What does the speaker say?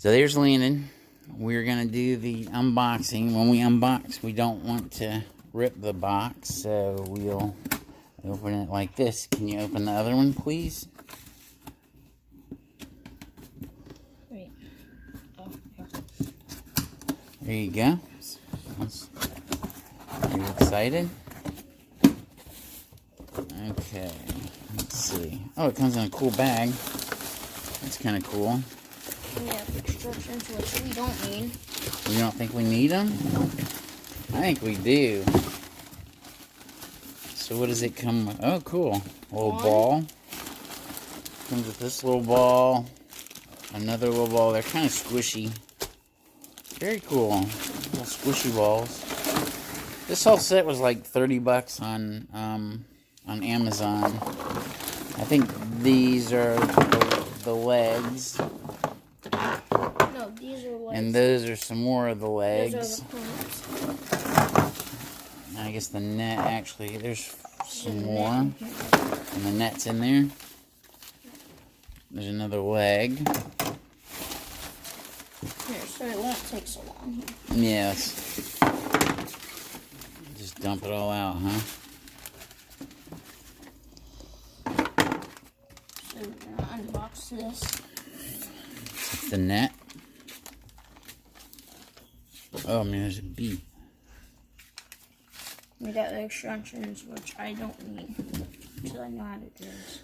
So there's Landon. We're going to do the unboxing. When we unbox, we don't want to rip the box, so we'll open it like this. Can you open the other one, please? Wait. Oh, yeah. There you go. Are you excited? Okay, let's see. Oh, it comes in a cool bag. That's kind of cool. We have instructions, which we don't need. You don't think we need them? I think we do. So what does it come with? Oh, cool. A little ball. Comes with this little ball. Another little ball. They're kind of squishy. Very cool. Little squishy balls. This whole set was like $30 on Amazon. I think these are the legs. No, these are legs. And those are some more of the legs. Those are the points. I guess the net, actually, there's some more. And the net's in there. There's another leg. Here, so it won't take so long. Yes. Just dump it all out, huh? So we're going to unbox this. It's the net. Oh, man, there's a bee. We got the instructions, which I don't need until I know how to do this.